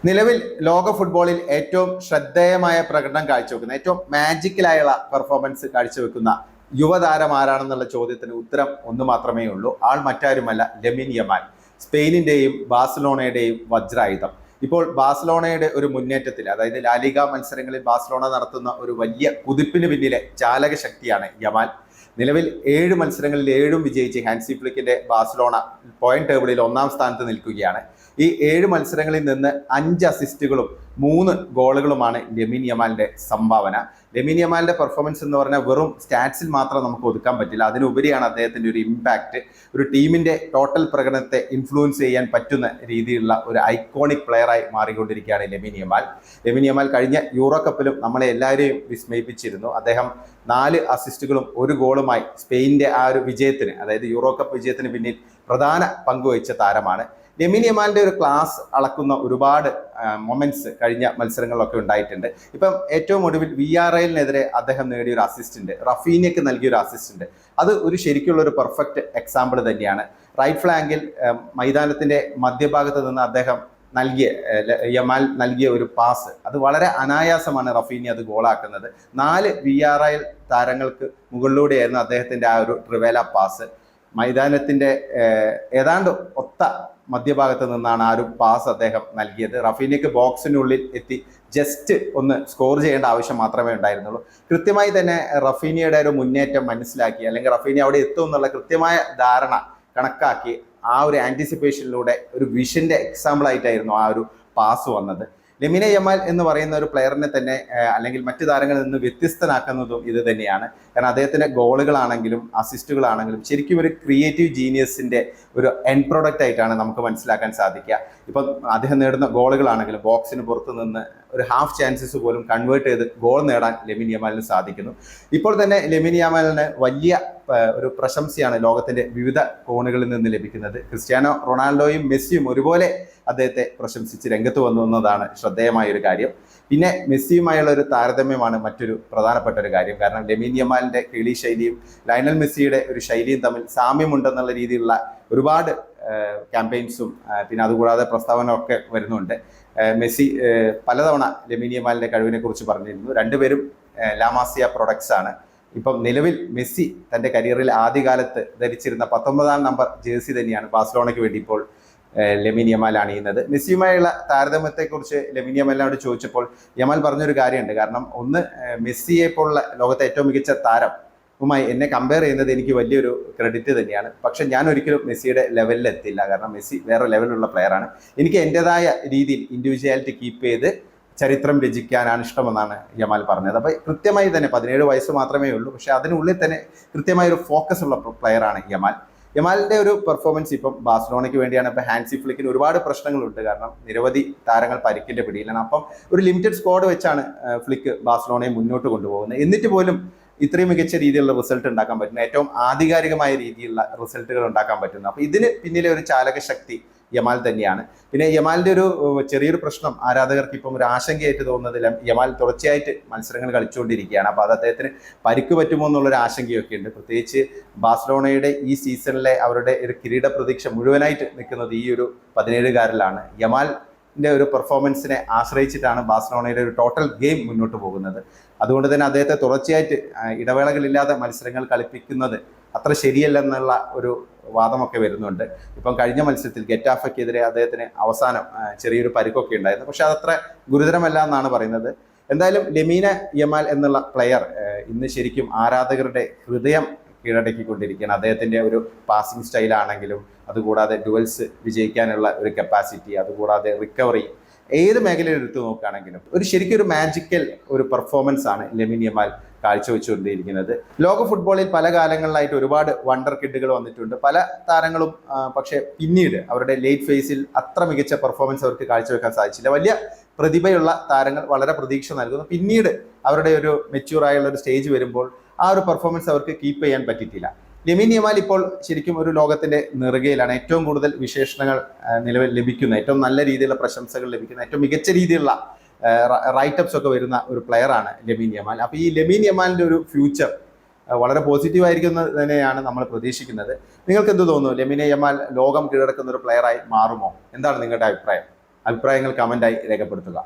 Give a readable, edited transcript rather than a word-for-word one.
നിലവിൽ ലോക ഫുട്ബോളിൽ ഏറ്റവും ശ്രദ്ധേയമായ പ്രകടനം കാഴ്ചവെക്കുന്ന ഏറ്റവും മാജിക്കലായുള്ള പെർഫോമൻസ് കാഴ്ചവെക്കുന്ന യുവതാരം ആരാണെന്നുള്ള ചോദ്യത്തിന് ഉത്തരം ഒന്ന് മാത്രമേ ഉള്ളൂ. ആൾ മറ്റാരുമല്ല, ലമിൻ യമാൽ. സ്പെയിനിന്റെയും ബാഴ്സലോണയുടെയും വജ്രായുധം. ഇപ്പോൾ ബാഴ്സലോണയുടെ ഒരു മുന്നേറ്റത്തിൽ, അതായത് ലാലിഗ മത്സരങ്ങളിൽ ബാഴ്സലോണ നടത്തുന്ന ഒരു വലിയ കുതിപ്പിന് പിന്നിലെ ചാലക ശക്തിയാണ് യമാൽ. നിലവിൽ 7 മത്സരങ്ങളിൽ 7 വിജയിച്ച് ഹാൻസി ഫ്ലിക്കിന്റെ ബാഴ്സലോണ പോയിന്റ് ടേബിളിൽ 1-ാം സ്ഥാനത്ത് നിൽക്കുകയാണ്. ഈ 7 മത്സരങ്ങളിൽ നിന്ന് 5 അസിസ്റ്റുകളും 3 ഗോളുകളുമാണ് ലമിൻ യമാലിന്റെ സംഭാവന. ലമിൻ യമാലിന്റെ പെർഫോമൻസ് എന്ന് പറഞ്ഞാൽ വെറും സ്റ്റാറ്റ്സിൽ മാത്രം നമുക്ക് ഒതുക്കാൻ പറ്റില്ല. അതിനുപരിയാണ് അദ്ദേഹത്തിന്റെ ഒരു ഇമ്പാക്റ്റ്. ഒരു ടീമിന്റെ ടോട്ടൽ പ്രകടനത്തെ ഇൻഫ്ലുവൻസ് ചെയ്യാൻ പറ്റുന്ന രീതിയിലുള്ള ഒരു ഐക്കോണിക് പ്ലെയറായി മാറിക്കൊണ്ടിരിക്കുകയാണ് ലമിൻ യമാൽ. ലമിൻ യമാൽ കഴിഞ്ഞ യൂറോ കപ്പിലും നമ്മളെ എല്ലാവരെയും വിസ്മയിപ്പിച്ചിരുന്നു. അദ്ദേഹം 4 അസിസ്റ്റുകളും 1 ഗോളുമായി സ്പെയിനിന്റെ ആ ഒരു വിജയത്തിന്, അതായത് യൂറോ കപ്പ് വിജയത്തിന് പിന്നിൽ പ്രധാന പങ്കുവഹിച്ച താരമാണ്. ലമിൻ യമാലിന്റെ ഒരു ക്ലാസ് അളക്കുന്ന ഒരുപാട് മൊമെന്റ്സ് കഴിഞ്ഞ മത്സരങ്ങളിലൊക്കെ ഉണ്ടായിട്ടുണ്ട്. ഇപ്പം ഏറ്റവും ഒടുവിൽ VRL-നെതിരെ അദ്ദേഹം നേടിയ ഒരു അസിസ്റ്റന്റ്, റഫീനയ്ക്ക് നൽകിയ ഒരു അസിസ്റ്റന്റ്, അത് ഒരു ശരിക്കുള്ള ഒരു പെർഫെക്റ്റ് എക്സാമ്പിൾ തന്നെയാണ്. റൈറ്റ് ഫ്ലാങ്കിൽ മൈതാനത്തിന്റെ മധ്യഭാഗത്ത് നിന്ന് അദ്ദേഹം യമാൽ നൽകിയ ഒരു പാസ്, അത് വളരെ അനായാസമാണ് റഫീനി അത് ഗോളാക്കുന്നത്. 4 VRL താരങ്ങൾക്ക് മുകളിലൂടെയായിരുന്നു അദ്ദേഹത്തിന്റെ ആ ഒരു ട്രിവേല പാസ്. മൈതാനത്തിന്റെ ഏതാണ്ട് ഒത്ത മധ്യഭാഗത്ത് നിന്നാണ് ആ ഒരു പാസ് അദ്ദേഹം നൽകിയത്. റഫീനിക്ക് ബോക്സിനുള്ളിൽ എത്തി ജസ്റ്റ് ഒന്ന് സ്കോർ ചെയ്യേണ്ട ആവശ്യം മാത്രമേ ഉണ്ടായിരുന്നുള്ളൂ. കൃത്യമായി തന്നെ റഫീനിയുടെ ഒരു മുന്നേറ്റം മനസ്സിലാക്കി, അല്ലെങ്കിൽ റഫീനി അവിടെ എത്തും എന്നുള്ള കൃത്യമായ ധാരണ കണക്കാക്കി ആ ഒരു ആന്റിസിപ്പേഷനിലൂടെ ഒരു വിഷന്റെ എക്സാമ്പിൾ ആയിട്ടായിരുന്നു ആ ഒരു പാസ് വന്നത്. ലമിൻ യമാൽ എന്ന് പറയുന്ന ഒരു പ്ലെയറിനെ തന്നെ അല്ലെങ്കിൽ മറ്റു താരങ്ങളിൽ നിന്ന് വ്യത്യസ്തനാക്കുന്നതും ഇത് തന്നെയാണ്. കാരണം അദ്ദേഹത്തിന്റെ ഗോളുകളാണെങ്കിലും അസിസ്റ്റുകളാണെങ്കിലും ശരിക്കും ഒരു ക്രിയേറ്റീവ് ജീനിയസിന്റെ ഒരു എൻഡ് പ്രോഡക്റ്റ് ആയിട്ടാണ് നമുക്ക് മനസ്സിലാക്കാൻ സാധിക്കുക. ഇപ്പം അദ്ദേഹം നേടുന്ന ഗോളുകളാണെങ്കിലും ബോക്സിന് പുറത്ത് നിന്ന് ഒരു ഹാഫ് ചാൻസസ് പോലും കൺവേർട്ട് ചെയ്ത് ഗോൾ നേടാൻ ലമിൻ യമാലിന് സാധിക്കുന്നു. ഇപ്പോൾ തന്നെ ലമിൻ യമാലിന് വലിയ ഒരു പ്രശംസയാണ് ലോകത്തിന്റെ വിവിധ കോണുകളിൽ നിന്ന് ലഭിക്കുന്നത്. ക്രിസ്ത്യാനോ റൊണാൾഡോയും മെസ്സിയും ഒരുപോലെ അദ്ദേഹത്തെ പ്രശംസിച്ച് രംഗത്ത് വന്നു എന്നതാണ് ശ്രദ്ധേയമായ ഒരു കാര്യം. പിന്നെ മെസ്സിയുമായുള്ള ഒരു താരതമ്യമാണ് മറ്റൊരു പ്രധാനപ്പെട്ട ഒരു കാര്യം. കാരണം ലമിൻ യമാലിന്റെ കിളി ശൈലിയും ലയണൽ മെസ്സിയുടെ ഒരു ശൈലിയും തമ്മിൽ സാമ്യമുണ്ടെന്നുള്ള രീതിയിലുള്ള ഒരുപാട് ക്യാമ്പയിൻസും പിന്നെ അതുകൂടാതെ പ്രസ്താവന ഒക്കെ വരുന്നുണ്ട്. മെസ്സി പലതവണ ലമിൻ യമാലിന്റെ കഴിവിനെ കുറിച്ച് പറഞ്ഞിരുന്നു. രണ്ടുപേരും ലാമാസിയ പ്രൊഡക്ട്സ് ആണ്. ഇപ്പം നിലവിൽ മെസ്സി തന്റെ കരിയറിൽ ആദ്യകാലത്ത് ധരിച്ചിരുന്ന 19-ാം നമ്പർ ജേഴ്സി തന്നെയാണ് ബാഴ്സലോണയ്ക്ക് വേണ്ടി ഇപ്പോൾ ലമിൻ യമാൽ അണിയുന്നത്. മെസ്സിയുമായുള്ള താരതമ്യത്തെക്കുറിച്ച് ലമിൻ യമാലിനോട് ചോദിച്ചപ്പോൾ യമാൽ പറഞ്ഞൊരു കാര്യമുണ്ട്. കാരണം ഒന്ന്, മെസ്സിയെ പോലുള്ള ലോകത്തെ ഏറ്റവും മികച്ച താരവുമായി എന്നെ കമ്പയർ ചെയ്യുന്നത് എനിക്ക് വലിയൊരു ക്രെഡിറ്റ് തന്നെയാണ്. പക്ഷെ ഞാൻ ഒരിക്കലും മെസ്സിയുടെ ലെവലിൽ എത്തില്ല. കാരണം മെസ്സി വേറെ ലെവലിലുള്ള പ്ലെയറാണ്. എനിക്ക് എൻ്റെതായ രീതിയിൽ ഇൻഡിവിജ്വാലിറ്റി കീപ്പ് ചെയ്ത് ചരിത്രം രചിക്കാനാണ് ഇഷ്ടമെന്നാണ് യമാൽ പറഞ്ഞത്. അപ്പോൾ കൃത്യമായി തന്നെ 17 വയസ്സ് മാത്രമേ ഉള്ളൂ, പക്ഷെ അതിനുള്ളിൽ തന്നെ കൃത്യമായൊരു ഫോക്കസ് ഉള്ള പ്ലെയറാണ് യമാൽ. യമാലിന്റെ ഒരു പെർഫോമൻസ് ഇപ്പം ബാഴ്സലോണയ്ക്ക് വേണ്ടിയാണ്. ഇപ്പം ഹാൻസി ഫ്ലിക്കിന് ഒരുപാട് പ്രശ്നങ്ങളുണ്ട്. കാരണം നിരവധി താരങ്ങൾ പരിക്കിന്റെ പിടിയിലാണ്. അപ്പം ഒരു ലിമിറ്റഡ് സ്ക്വാഡ് വെച്ചാണ് ഫ്ലിക്ക് ബാഴ്സലോണയെ മുന്നോട്ട് കൊണ്ടുപോകുന്നത്. എന്നിട്ട് പോലും ഇത്രയും മികച്ച രീതിയിലുള്ള റിസൾട്ട് ഉണ്ടാക്കാൻ പറ്റുന്ന, ഏറ്റവും ആധികാരികമായ രീതിയിലുള്ള റിസൾട്ടുകൾ ഉണ്ടാക്കാൻ പറ്റുന്നു. അപ്പോൾ ഇതിന് പിന്നിലെ ഒരു ചാലക ശക്തി യമാൽ തന്നെയാണ്. പിന്നെ യമാലിന്റെ ഒരു ചെറിയൊരു പ്രശ്നം ആരാധകർക്ക് ഇപ്പം ഒരു ആശങ്കയായിട്ട് തോന്നുന്നത്, യമാൽ തുടർച്ചയായിട്ട് മത്സരങ്ങൾ കളിച്ചുകൊണ്ടിരിക്കുകയാണ്. അപ്പോൾ അത് അദ്ദേഹത്തിന് പരിക്ക് പറ്റുമോ എന്നുള്ളൊരു ആശങ്കയൊക്കെ ഉണ്ട്. പ്രത്യേകിച്ച് ബാഴ്സലോണയുടെ ഈ സീസണിലെ അവരുടെ ഒരു കിരീട പ്രതീക്ഷ മുഴുവനായിട്ട് നിൽക്കുന്നത് ഈ ഒരു 17-കാരിലാണ്. യമാലിന്റെ ഒരു പെർഫോമൻസിനെ ആശ്രയിച്ചിട്ടാണ് ബാഴ്സലോണയുടെ ഒരു ടോട്ടൽ ഗെയിം മുന്നോട്ട് പോകുന്നത്. അതുകൊണ്ട് തന്നെ അദ്ദേഹത്തെ തുടർച്ചയായിട്ട് ഇടവേളകളില്ലാതെ മത്സരങ്ങൾ കളിപ്പിക്കുന്നത് അത്ര ശരിയല്ലെന്നുള്ള ഒരു വാദമൊക്കെ വരുന്നുണ്ട്. ഇപ്പം കഴിഞ്ഞ മത്സരത്തിൽ ഗെറ്റാഫയ്ക്കെതിരെ അദ്ദേഹത്തിന് അവസാനം ചെറിയൊരു പരിക്കൊക്കെ ഉണ്ടായിരുന്നു. പക്ഷെ അതത്ര ഗുരുതരമല്ല എന്നാണ് പറയുന്നത്. എന്തായാലും ലമിൻ യമാൽ എന്നുള്ള പ്ലെയർ ഇന്ന് ശരിക്കും ആരാധകരുടെ ഹൃദയം കീഴടക്കിക്കൊണ്ടിരിക്കുകയാണ്. അദ്ദേഹത്തിന്റെ ഒരു പാസിംഗ് സ്റ്റൈലാണെങ്കിലും, അതുകൂടാതെ ഡുവൽസ് വിജയിക്കാനുള്ള ഒരു കപ്പാസിറ്റി, അതുകൂടാതെ റിക്കവറി, ഏത് മേഖലയിൽ എടുത്തു നോക്കുകയാണെങ്കിലും ഒരു ശരിക്കും ഒരു മാജിക്കൽ ഒരു പെർഫോമൻസ് ആണ് ലമിൻ യമാൽ കാഴ്ചവെച്ചുകൊണ്ടിരിക്കുന്നത്. ലോക ഫുട്ബോളിൽ പല കാലങ്ങളിലായിട്ട് ഒരുപാട് വണ്ടർ കിഡുകൾ വന്നിട്ടുണ്ട്. പല താരങ്ങളും പക്ഷേ പിന്നീട് അവരുടെ ലേറ്റ് ഫേസിൽ അത്ര മികച്ച പെർഫോമൻസ് അവർക്ക് കാഴ്ചവെക്കാൻ സാധിച്ചില്ല. വലിയ പ്രതിഭയുള്ള താരങ്ങൾ വളരെ പ്രതീക്ഷ നൽകുന്നു. പിന്നീട് അവരുടെ ഒരു മെച്യൂറായുള്ള ഒരു സ്റ്റേജ് വരുമ്പോൾ ആ ഒരു പെർഫോമൻസ് അവർക്ക് കീപ്പ് ചെയ്യാൻ പറ്റിയിട്ടില്ല. ലമിൻ യമാൽ ഇപ്പോൾ ശരിക്കും ഒരു ലോകത്തിന്റെ നെറുകയിലാണ്. ഏറ്റവും കൂടുതൽ വിശേഷണങ്ങൾ നിലവിൽ ലഭിക്കുന്ന, ഏറ്റവും നല്ല രീതിയിലുള്ള പ്രശംസകൾ ലഭിക്കുന്ന, ഏറ്റവും മികച്ച രീതിയിലുള്ള റൈറ്റപ്സ് ഒക്കെ വരുന്ന ഒരു പ്ലെയറാണ് ലമിൻ യമാൽ. അപ്പോൾ ഈ ലമിൻ യമാലിന്റെ ഒരു ഫ്യൂച്ചർ വളരെ പോസിറ്റീവ് ആയിരിക്കുന്നത് തന്നെയാണ് നമ്മൾ പ്രതീക്ഷിക്കുന്നത്. നിങ്ങൾക്ക് എന്ത് തോന്നുന്നു? ലമിൻ യമാൽ ലോകം കീഴടക്കുന്ന ഒരു പ്ലെയറായി മാറുമോ? എന്താണ് നിങ്ങളുടെ അഭിപ്രായം? അഭിപ്രായങ്ങൾ കമൻ്റായി രേഖപ്പെടുത്തുക.